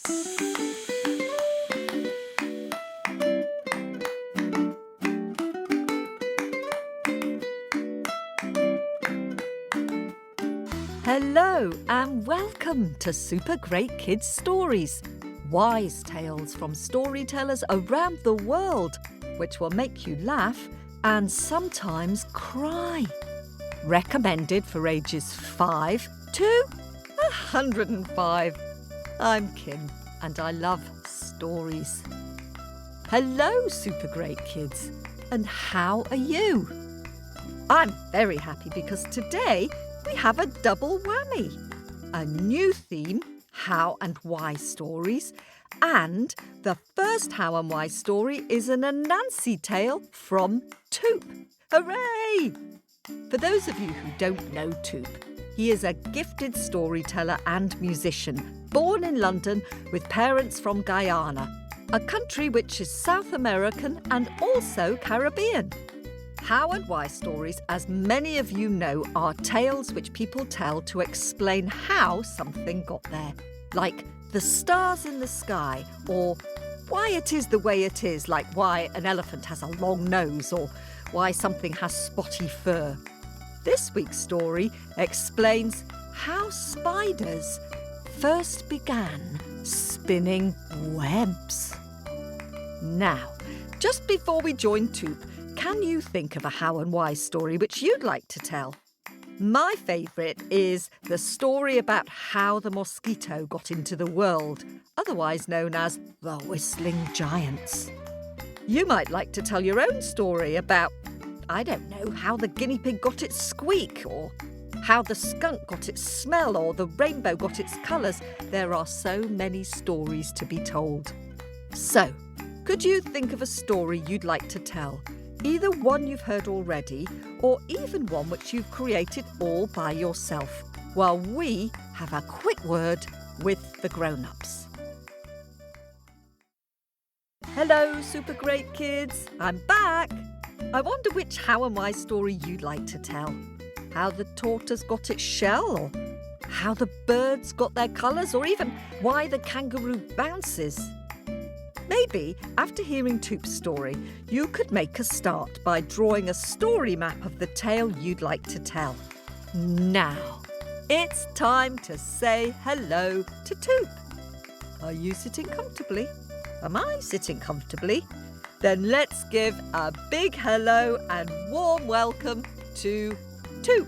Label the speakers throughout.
Speaker 1: Hello and welcome to Super Great Kids Stories, wise tales from storytellers around the world, which will make you laugh and sometimes cry. Recommended for ages 5 to 105. I'm Kim and I love stories. Hello, Super Great Kids, and how are you? I'm very happy because today we have a double whammy. A new theme, How and Why stories, and the first How and Why story is an Anansi tale from Tuup. Hooray! For those of you who don't know Tuup, he is a gifted storyteller and musician, born in London with parents from Guyana, a country which is South American and also Caribbean. How and Why stories, as many of you know, are tales which people tell to explain how something got there, like the stars in the sky, or why it is the way it is, like why an elephant has a long nose, or why something has spotty fur. This week's story explains how spiders first began spinning webs. Now, just before we join Tuup, can you think of a How and Why story which you'd like to tell? My favourite is the story about how the mosquito got into the world, otherwise known as the Whistling Giants. You might like to tell your own story about, I don't know, how the guinea pig got its squeak, or how the skunk got its smell, or the rainbow got its colours. There are so many stories to be told. So, could you think of a story you'd like to tell? Either one you've heard already, or even one which you've created all by yourself, while we have a quick word with the grown-ups. Hello, Super Great Kids. I'm back. I wonder which How and Why story you'd like to tell. How the tortoise got its shell, or how the birds got their colours, or even why the kangaroo bounces. Maybe, after hearing Tuup's story, you could make a start by drawing a story map of the tale you'd like to tell. Now, it's time to say hello to Tuup. Are you sitting comfortably? Am I sitting comfortably? Then let's give a big hello and warm welcome to Tuup.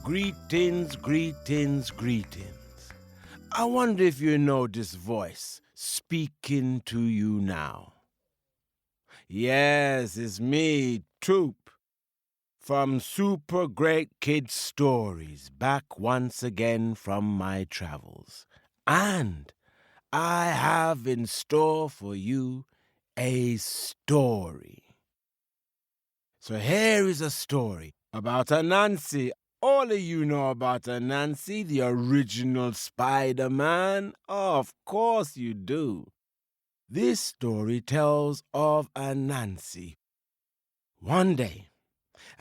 Speaker 2: Greetings, greetings, greetings. I wonder if you know this voice speaking to you now. Yes, it's me, Tuup, from Super Great Kids Stories, back once again from my travels. And I have in store for you a story. So here is a story about Anansi. All of you know about Anansi, the original Spider-Man. Of course you do. This story tells of Anansi. One day,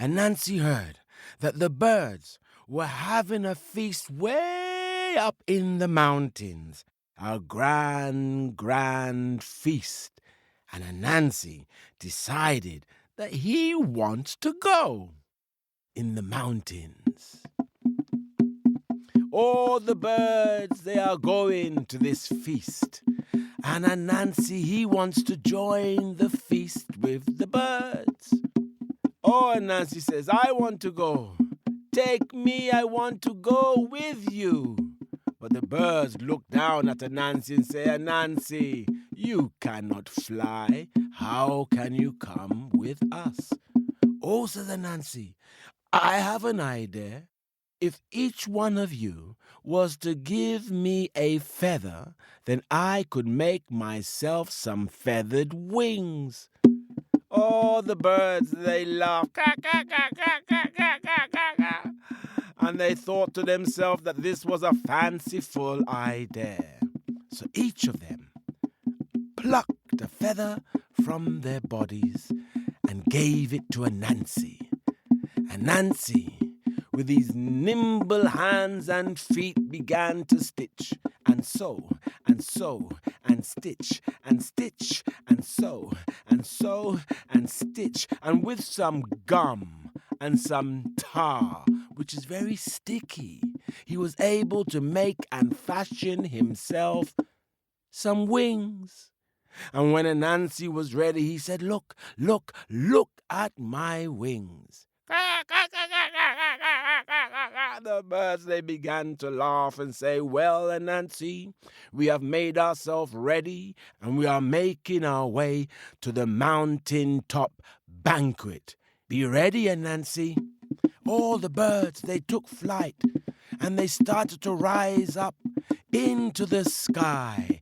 Speaker 2: Anansi heard that the birds were having a feast way up in the mountains. A grand, grand feast. And Anansi decided that he wants to go in the mountains. All the birds, they are going to this feast. And Anansi, he wants to join the feast with the birds. Oh, Anansi says, I want to go. Take me, I want to go with you. But the birds look down at Anansi and say, Anansi, you cannot fly. How can you come with us? Oh, says Anansi, I have an idea. If each one of you was to give me a feather, then I could make myself some feathered wings. Oh, the birds, they laughed. And they thought to themselves that this was a fanciful idea. So each of them plucked a feather from their bodies and gave it to Anansi. Anansi, with his nimble hands and feet, began to stitch and sew, and sew, and stitch, and stitch, and sew, and sew, and stitch, and with some gum and some tar, which is very sticky, he was able to make and fashion himself some wings. And when Anansi was ready, he said, "Look, look, look at my wings." The birds, they began to laugh and say, "Well, Anansi, we have made ourselves ready, and we are making our way to the mountain top banquet. Be ready, Anansi." All the birds, they took flight, and they started to rise up into the sky,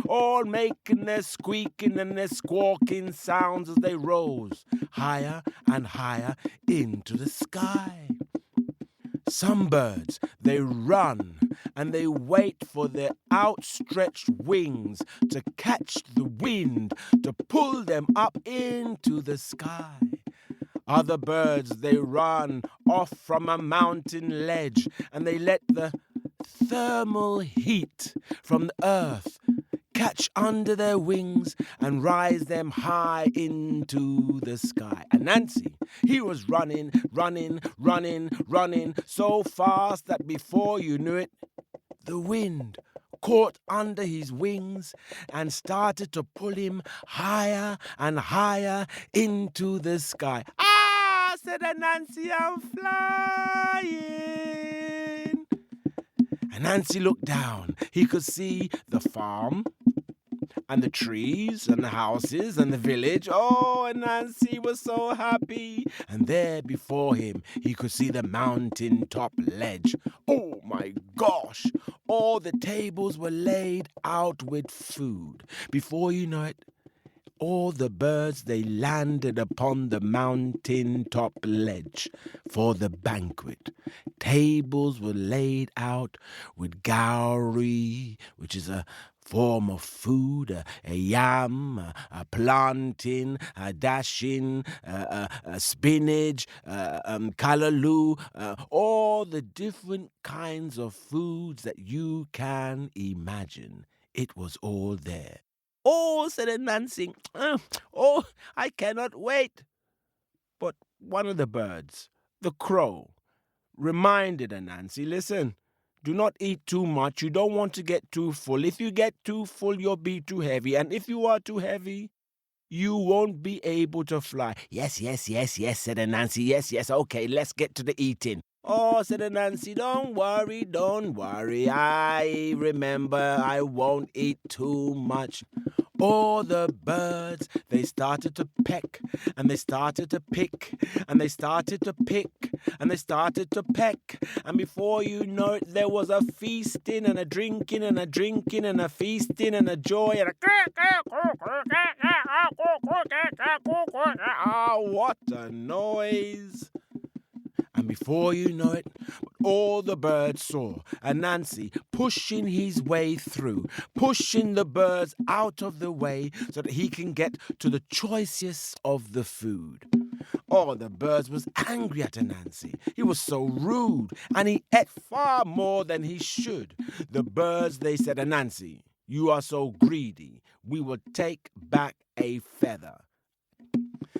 Speaker 2: all making their squeaking and their squawking sounds as they rose higher and higher into the sky. Some birds, they run and they wait for their outstretched wings to catch the wind to pull them up into the sky. Other birds, they run off from a mountain ledge and they let the thermal heat from the earth catch under their wings and rise them high into the sky. And Nancy, he was running, running, running, running so fast that before you knew it, the wind caught under his wings and started to pull him higher and higher into the sky. "Ah," said Anansi, "I'm flying." And Nancy looked down. He could see the farm and the trees and the houses and the village. Oh, and Nancy was so happy. And there before him, he could see the mountain top ledge. Oh my gosh! All the tables were laid out with food. Before you know it, all the birds, they landed upon the mountain top ledge for the banquet. Tables were laid out with gowrie, which is a form of food, a yam, a plantain, a dashin, a spinach, callaloo, all the different kinds of foods that you can imagine. It was all there. "Oh," said Anansi, "oh, I cannot wait." But one of the birds, the crow, reminded Anansi, "Listen, do not eat too much. You don't want to get too full. If you get too full, you'll be too heavy. And if you are too heavy, you won't be able to fly." "Yes, yes, yes, yes," said Anansi. "Yes, yes, okay, let's get to the eating." "Oh," said Anansi, don't worry. I remember, I won't eat too much." All the birds, they started to peck, and they started to pick, and they started to pick, and they started to peck. And before you know it, there was a feasting and a drinking and a drinking and a feasting and a joy and a... Ah, what a noise! And before you know it, all the birds saw Anansi pushing his way through, pushing the birds out of the way so that he can get to the choicest of the food. All the birds was angry at Anansi. He was so rude, and he ate far more than he should. The birds, they said, "Anansi, you are so greedy. We will take back a feather."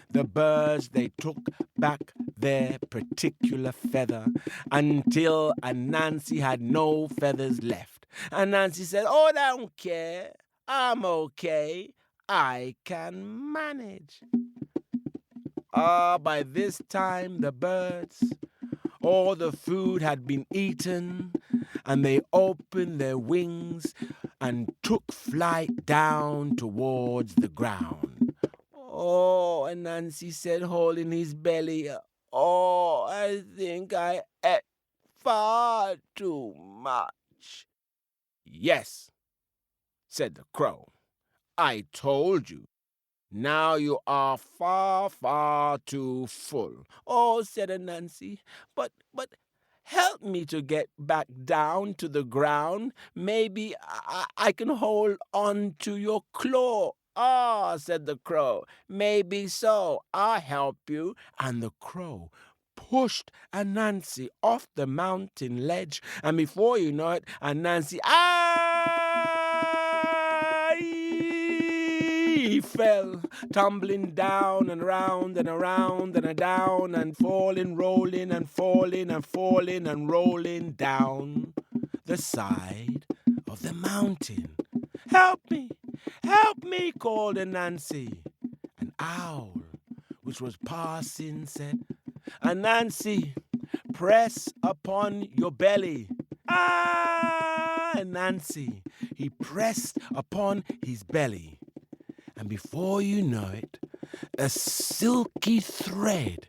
Speaker 2: The birds, they took back their particular feather until Anansi had no feathers left. Anansi said, "Oh, I don't care. I'm okay. I can manage." By this time, the birds, all the food had been eaten, and they opened their wings and took flight down towards the ground. "Oh," Anansi said, holding his belly, "oh, I think I ate far too much." "Yes," said the crow, "I told you. Now you are far, far too full." "Oh," said Anansi, but help me to get back down to the ground. Maybe I can hold on to your claw." "Ah," said the crow, "maybe so. I'll help you." And the crow pushed Anansi off the mountain ledge, and before you know it, Anansi he fell, tumbling down and round and around and down and falling, rolling and falling and falling and rolling down the side of the mountain. Help me, called Anansi. An owl, which was passing, said, Anansi, press upon your belly. Anansi, he pressed upon his belly. And before you know it, a silky thread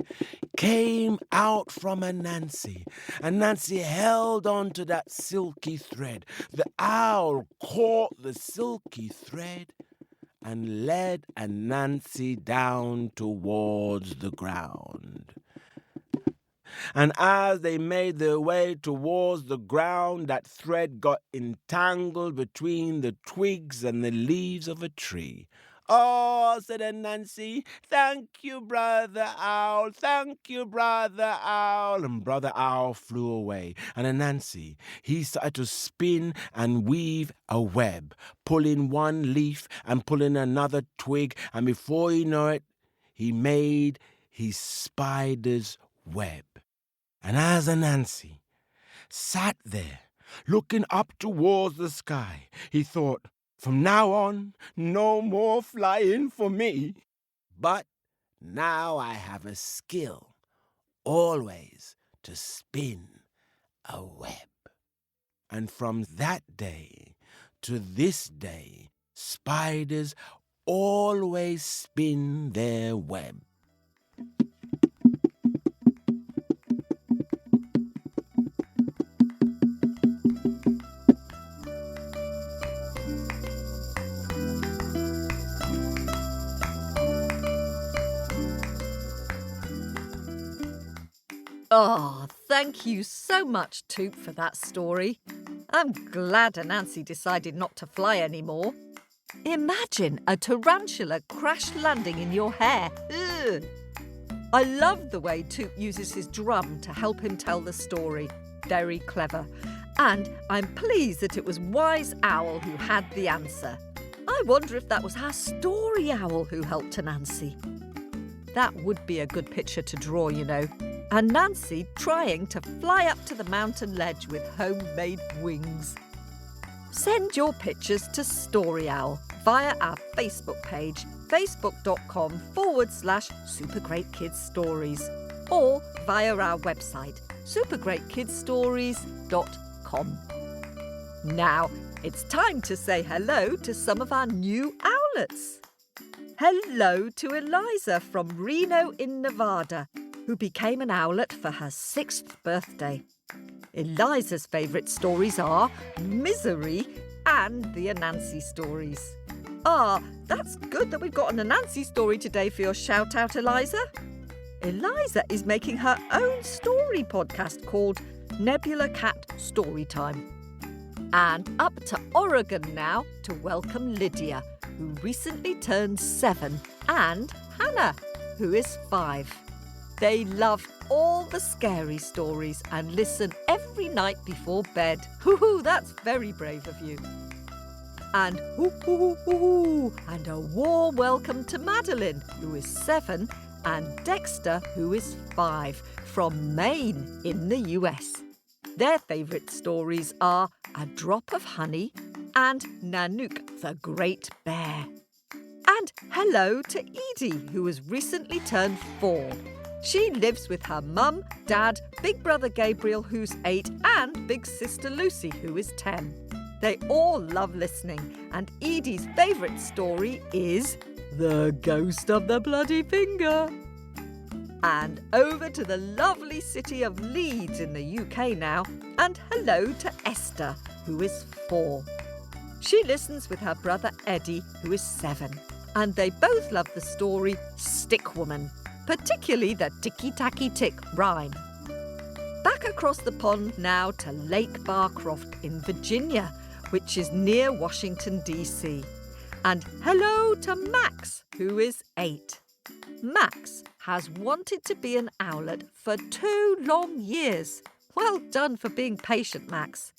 Speaker 2: came out from Anansi. Anansi held on to that silky thread. The owl caught the silky thread and led Anansi down towards the ground. And as they made their way towards the ground, that thread got entangled between the twigs and the leaves of a tree. Oh, said Anansi, thank you, Brother Owl, thank you, Brother Owl. And Brother Owl flew away. And Anansi, he started to spin and weave a web, pulling one leaf and pulling another twig. And before you know it, he made his spider's web. And as Anansi sat there, looking up towards the sky, he thought, from now on, no more flying for me. But now I have a skill, always to spin a web. And from that day to this day, spiders always spin their web.
Speaker 1: Oh, thank you so much, Tuup, for that story. I'm glad Anansi decided not to fly anymore. Imagine a tarantula crash landing in your hair. Ugh. I love the way Tuup uses his drum to help him tell the story. Very clever. And I'm pleased that it was Wise Owl who had the answer. I wonder if that was our story owl who helped Anansi. That would be a good picture to draw, you know. Anansi trying to fly up to the mountain ledge with homemade wings. Send your pictures to Story Owl via our Facebook page, facebook.com/supergreatkidsstories, or via our website, supergreatkidsstories.com. Now, it's time to say hello to some of our new owlets. Hello to Eliza from Reno in Nevada, who became an owlet for her 6th birthday. Eliza's favourite stories are Misery and the Anansi stories. That's good that we've got an Anansi story today for your shout-out, Eliza. Eliza is making her own story podcast called Nebula Cat Storytime. And up to Oregon now to welcome Lydia, who recently turned 7, and Hannah, who is 5. They love all the scary stories and listen every night before bed. Hoo-hoo, that's very brave of you. And hoo-hoo-hoo-hoo, and a warm welcome to Madeline, who is 7, and Dexter, who is 5, from Maine in the US. Their favourite stories are A Drop of Honey and Nanook the Great Bear. And hello to Edie, who has recently turned 4. She lives with her mum, dad, big brother Gabriel, who's 8, and big sister Lucy, who is 10. They all love listening, and Edie's favourite story is The Ghost of the Bloody Finger. And over to the lovely city of Leeds in the UK now, and hello to Esther, who is 4. She listens with her brother Eddie, who is 7, and they both love the story Stick Woman, particularly the ticky-tacky-tick rhyme. Back across the pond now to Lake Barcroft in Virginia, which is near Washington, D.C. And hello to Max, who is 8. Max has wanted to be an owlet for 2 long years. Well done for being patient, Max.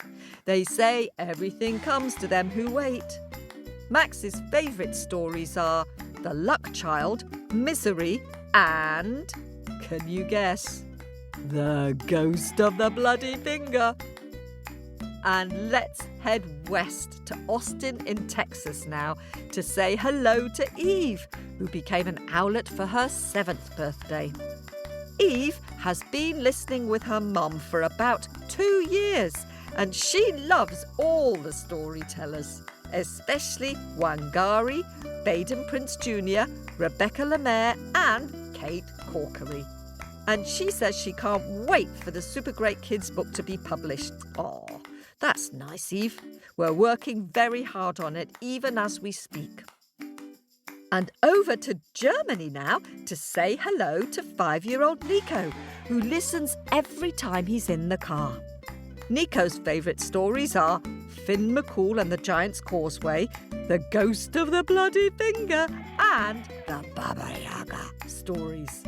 Speaker 1: They say everything comes to them who wait. Max's favourite stories are The Luck Child, Misery, and, can you guess, The Ghost of the Bloody Finger. And let's head west to Austin in Texas now to say hello to Eve, who became an owlet for her 7th birthday. Eve has been listening with her mum for about 2 years, and she loves all the storytellers, especially Wangari, Baden Prince Jr., Rebecca Lemaire and Kate Corkery. And she says she can't wait for the Super Great Kids book to be published. Aw, that's nice, Eve. We're working very hard on it, even as we speak. And over to Germany now to say hello to 5-year-old Nico, who listens every time he's in the car. Nico's favourite stories are Finn McCool and the Giant's Causeway, The Ghost of the Bloody Finger, and the Baba Yaga stories.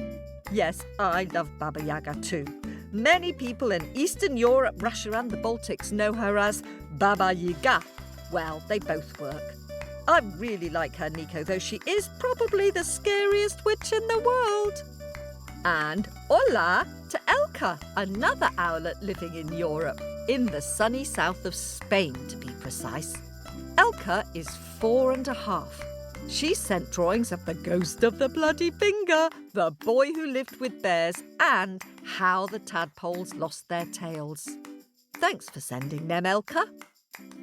Speaker 1: Yes, I love Baba Yaga too. Many people in Eastern Europe, Russia and the Baltics know her as Baba Yaga. Well, they both work. I really like her, Nico, though she is probably the scariest witch in the world. And hola to Elka, another owlet living in Europe, in the sunny south of Spain to be precise. Elka is 4.5. She sent drawings of the Ghost of the Bloody Finger, the boy who lived with bears, and how the tadpoles lost their tails. Thanks for sending them, Elka.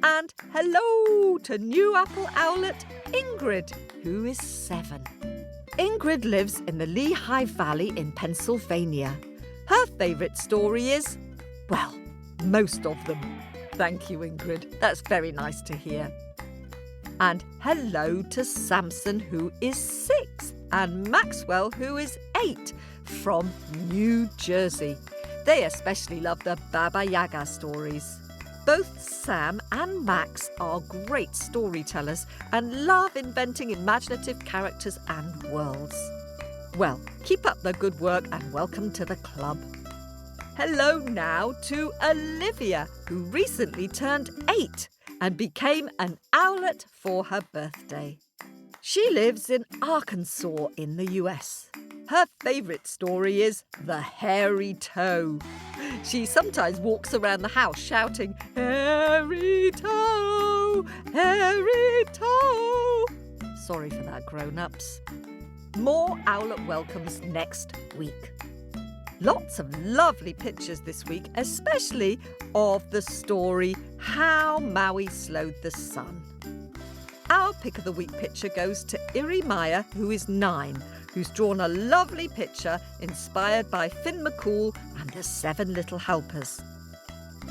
Speaker 1: And hello to new apple owlet Ingrid, who is 7. Ingrid lives in the Lehigh Valley in Pennsylvania. Her favourite story is, well, most of them. Thank you, Ingrid. That's very nice to hear. And hello to Samson, who is 6, and Maxwell, who is 8, from New Jersey. They especially love the Baba Yaga stories. Both Sam and Max are great storytellers and love inventing imaginative characters and worlds. Well, keep up the good work and welcome to the club. Hello now to Olivia, who recently turned 8 and became an owlet for her birthday. She lives in Arkansas in the US. Her favourite story is The Hairy Toe. She sometimes walks around the house shouting, "Hairy toe, hairy toe." Sorry for that, grown-ups. More owlet welcomes next week. Lots of lovely pictures this week, especially of the story How Maui Slowed the Sun. Our pick of the week picture goes to Iri Maya, who is 9, who's drawn a lovely picture inspired by Finn McCool and the 7 Little Helpers.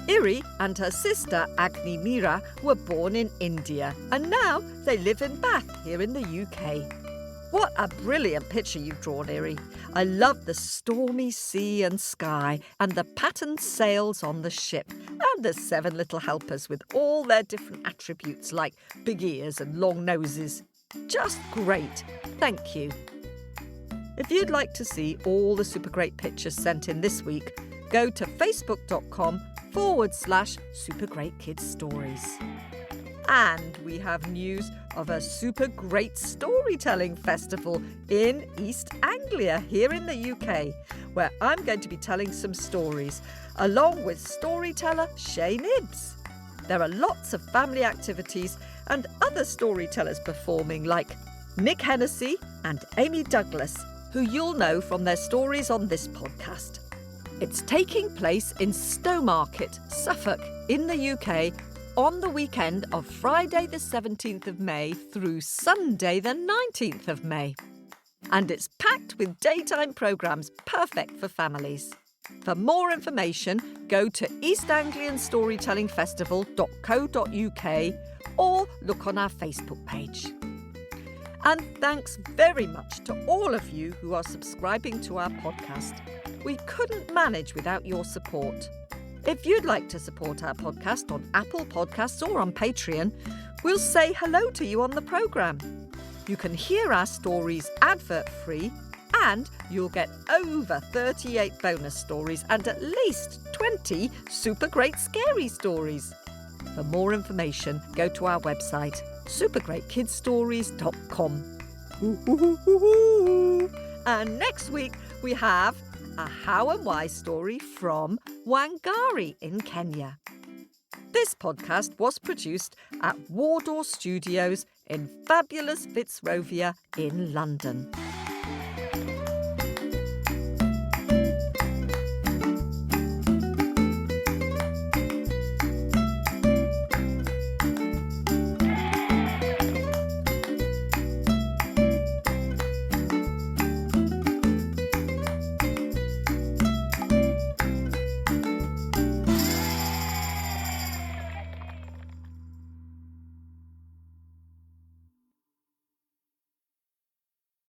Speaker 1: Iri and her sister Agni Mira were born in India and now they live in Bath here in the UK. What a brilliant picture you've drawn, Iri. I love the stormy sea and sky and the patterned sails on the ship and the 7 Little Helpers with all their different attributes like big ears and long noses. Just great. Thank you. If you'd like to see all the super great pictures sent in this week, go to facebook.com/supergreatkidsstories. And we have news of a super great storytelling festival in East Anglia here in the UK, where I'm going to be telling some stories, along with storyteller Shane Ibbs. There are lots of family activities and other storytellers performing, like Nick Hennessy and Amy Douglas, who you'll know from their stories on this podcast. It's taking place in Stowmarket, Suffolk, in the UK, on the weekend of Friday the 17th of May through Sunday the 19th of May. And it's packed with daytime programmes perfect for families. For more information, go to eastanglianstorytellingfestival.co.uk or look on our Facebook page. And thanks very much to all of you who are subscribing to our podcast. We couldn't manage without your support. If you'd like to support our podcast on Apple Podcasts or on Patreon, we'll say hello to you on the programme. You can hear our stories advert-free And you'll get over 38 bonus stories and at least 20 super great scary stories. For more information, go to our website, supergreatkidsstories.com. And next week we have a How and Why story from Wangari in Kenya. This podcast was produced at Wardour Studios in fabulous Fitzrovia in London.